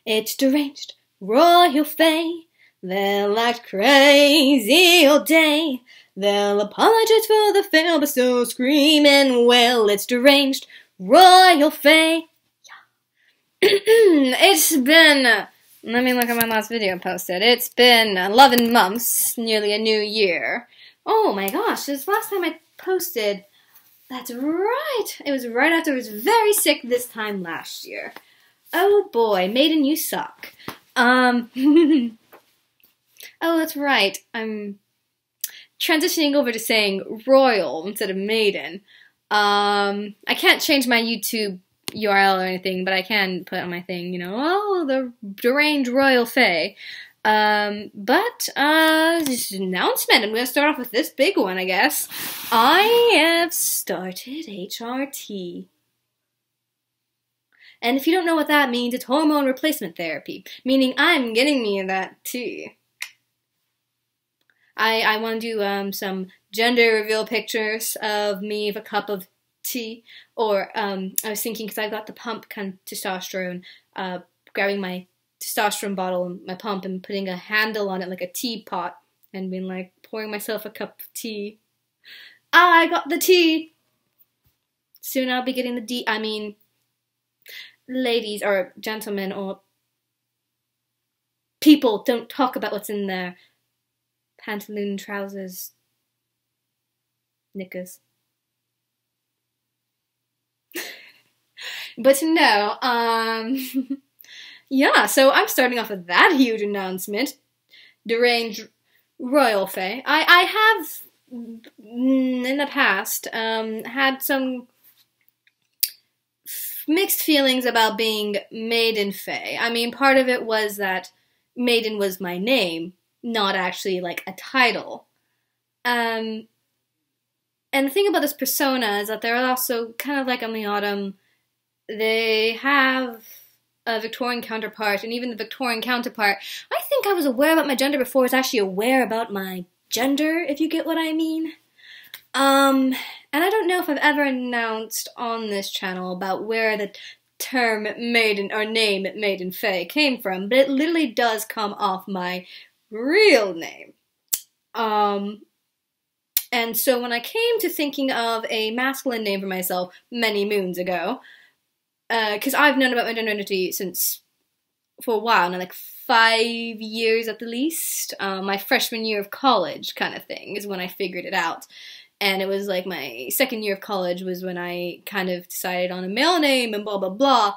It's deranged, royal fae. They'll act crazy all day. They'll apologize for the fail, but still scream and wail. It's deranged, royal fae. It's been, let me look at my last video posted. It's been 11 months, nearly a new year. Oh my gosh, this last time I posted, that's right. It was right after I was very sick this time last year. Oh boy, Maiden, you suck. Oh, that's right. I'm transitioning over to saying royal instead of Maiden. I can't change my YouTube URL or anything, but I can put on my thing, you know, oh, the deranged royal fae. This announcement, I'm going to start off with this big one, I guess. I have started HRT. And if you don't know what that means, it's hormone replacement therapy, meaning I'm getting me that tea. I want to do some gender reveal pictures of me with a cup of tea, or I was thinking, because I've got the pump kind of testosterone, grabbing my testosterone bottle, my pump, and putting a handle on it like a teapot, and being like, pouring myself a cup of tea. I got the tea! Soon I'll be getting the D, I mean, ladies, or gentlemen, or people, don't talk about what's in their pantaloon, trousers, knickers. But no, yeah, so I'm starting off with that huge announcement. Deranged royal fae. I have, in the past, had some mixed feelings about being Maiden fae. I mean, part of it was that Maiden was my name, not actually, like, a title. And the thing about this persona is that they're also kind of like on the autumn. They have a Victorian counterpart, and even the Victorian counterpart, I think I was aware about my gender before I was actually aware about my gender, if you get what I mean. And I don't know if I've ever announced on this channel about where the term Maiden, or name Maiden Fae came from, but it literally does come off my real name. And so when I came to thinking of a masculine name for myself many moons ago, because I've known about my gender identity for a while now, like 5 years at the least. My freshman year of college kind of thing is when I figured it out. And it was like my second year of college was when I kind of decided on a male name and blah, blah, blah.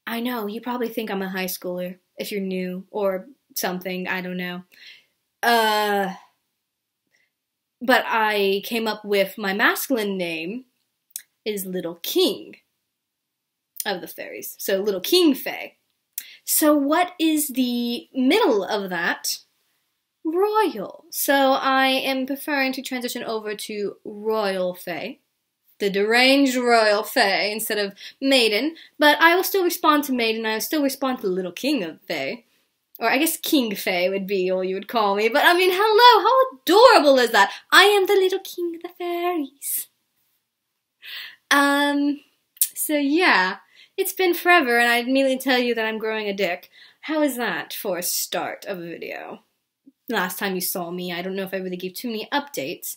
I know, you probably think I'm a high schooler if you're new or something, I don't know. But I came up with my masculine name is Little King of the fairies. So Little King Fae. So what is the middle of that? Royal. So I am preferring to transition over to Royal Fae. The deranged Royal Fae instead of Maiden. But I will still respond to Maiden. I will still respond to the Little King of Fae. Or I guess King Fae would be all you would call me. But I mean, hello, how adorable is that? I am the little king of the fairies. So yeah. It's been forever, and I immediately tell you that I'm growing a dick. How is that for a start of a video? Last time you saw me, I don't know if I really gave too many updates.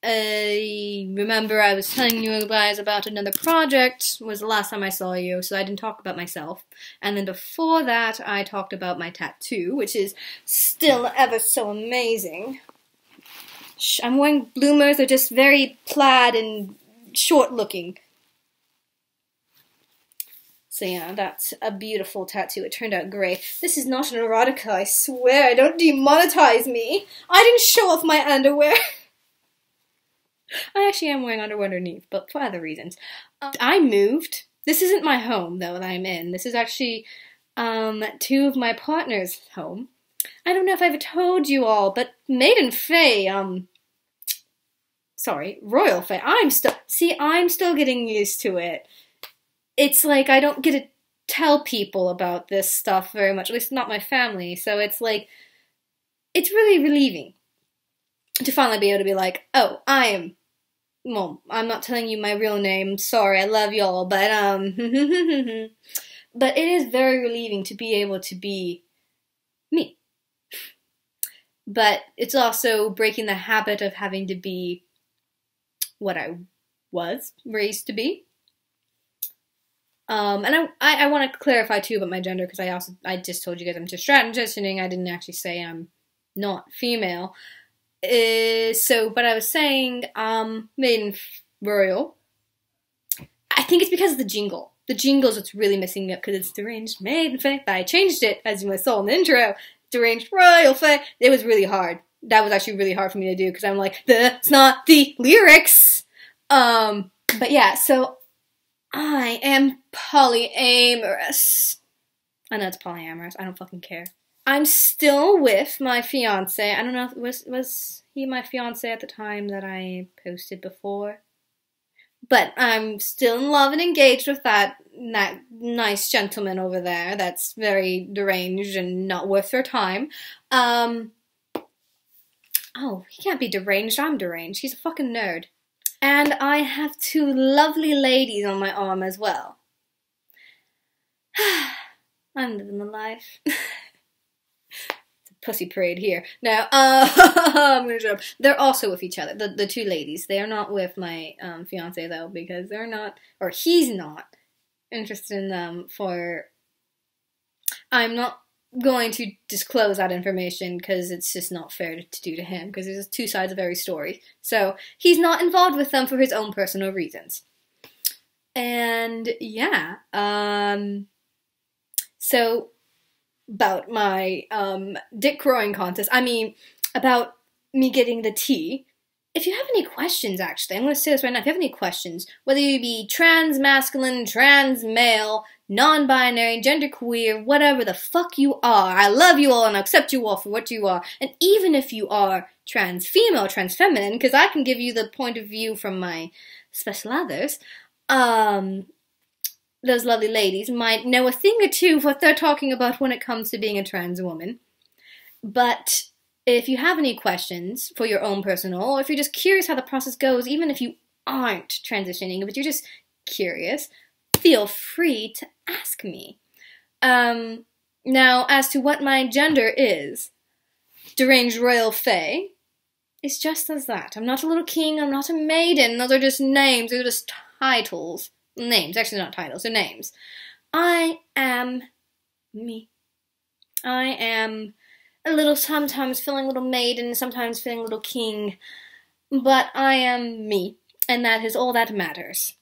Remember I was telling you guys about another project, was the last time I saw you, so I didn't talk about myself. And then before that, I talked about my tattoo, which is still ever so amazing. I'm wearing bloomers, they're just very plaid and short-looking. So yeah, that's a beautiful tattoo. It turned out great. This is not an erotica, I swear. Don't demonetize me. I didn't show off my underwear. I actually am wearing underwear underneath, but for other reasons. I moved. This isn't my home, though, that I'm in. This is actually two of my partner's home. I don't know if I've ever told you all, but Maiden Fae, sorry, Royal Fae. I'm still getting used to it. It's like I don't get to tell people about this stuff very much, at least not my family, so it's like, it's really relieving to finally be able to be like, oh, well, I'm not telling you my real name, sorry, I love y'all, but, But it is very relieving to be able to be me. But it's also breaking the habit of having to be what I was raised to be. And I want to clarify too about my gender, because I just told you guys I'm just transitioning. I didn't actually say I'm not female. But I was saying, Maiden Royal. I think it's because of the jingle. The jingle is what's really messing me up, because it's Deranged Maiden Fae. But I changed it, as you saw in the intro. Deranged Royal Fae. It was really hard. That was actually really hard for me to do, because I'm like, that's not the lyrics. But yeah, so I am polyamorous. I know it's polyamorous. I don't fucking care. I'm still with my fiance. I don't know if was he my fiance at the time that I posted before. But I'm still in love and engaged with that nice gentleman over there that's very deranged and not worth your time. Oh, he can't be deranged. I'm deranged. He's a fucking nerd. And I have 2 lovely ladies on my arm as well. I'm living the life. It's a pussy parade here. No, I'm gonna shut up. They're also with each other. The 2 ladies. They are not with my fiance though, because they're not, or he's not interested in them for. I'm not going to disclose that information because it's just not fair to do to him, because there's 2 sides of every story. So he's not involved with them for his own personal reasons. And yeah, so about my dick growing contest, I mean about me getting the tea. If you have any questions, actually, I'm going to say this right now, if you have any questions, whether you be trans masculine, trans male, non-binary, genderqueer, whatever the fuck you are, I love you all and I accept you all for what you are. And even if you are trans female, trans feminine, because I can give you the point of view from my special others, those lovely ladies might know a thing or two of what they're talking about when it comes to being a trans woman. But if you have any questions for your own personal, or if you're just curious how the process goes, even if you aren't transitioning, but you're just curious, feel free to ask me. Now, as to what my gender is, Deranged Royal Fae is just as that. I'm not a little king, I'm not a maiden, those are just names, they're just titles. Names, actually not titles, they're names. I am me. I am a little, sometimes feeling a little maiden, sometimes feeling a little king, but I am me, and that is all that matters.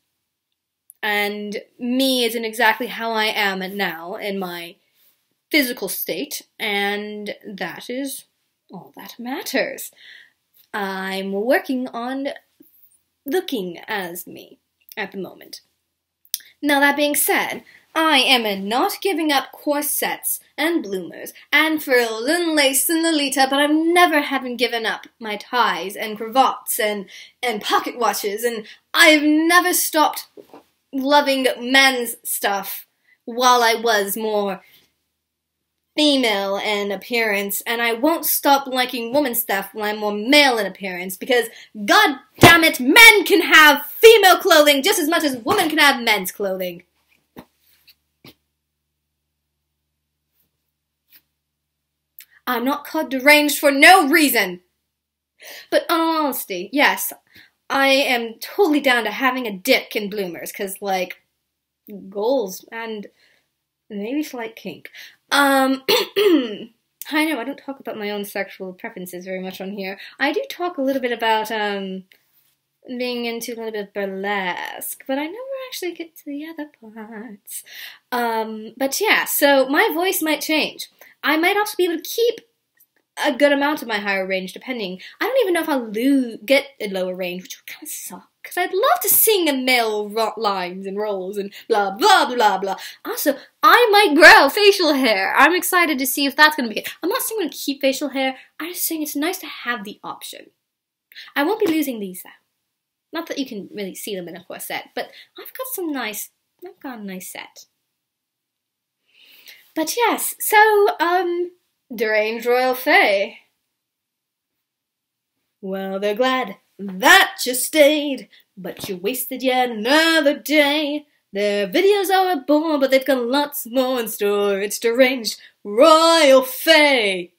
And me isn't exactly how I am now in my physical state, and that is all that matters. I'm working on looking as me at the moment. Now, that being said, I am not giving up corsets and bloomers and frills and lace and lolita, but I've never haven't given up my ties and cravats and pocket watches, and I've never stopped loving men's stuff while I was more female in appearance, and I won't stop liking women's stuff when I'm more male in appearance, because god damn it, men can have female clothing just as much as women can have men's clothing. I'm not called deranged for no reason. But in all honesty, yes, I am totally down to having a dick in bloomers, because, like, goals and maybe slight kink. I know I don't talk about my own sexual preferences very much on here. I do talk a little bit about, being into a little bit of burlesque, but I never actually get to the other parts. But yeah, so my voice might change. I might also be able to keep a good amount of my higher range, depending. I don't even know if I'll get a lower range, which would kind of suck, because I'd love to sing in male lines and roles and blah, blah, blah, blah. Also, I might grow facial hair. I'm excited to see if that's going to be it. I'm not saying I'm going to keep facial hair. I'm just saying it's nice to have the option. I won't be losing these, though. Not that you can really see them in a corset, but I've got a nice set. But yes, so, Deranged Royal Fae. Well, they're glad that you stayed, but you wasted yet another day. Their videos are born, but they've got lots more in store. It's Deranged Royal Fae.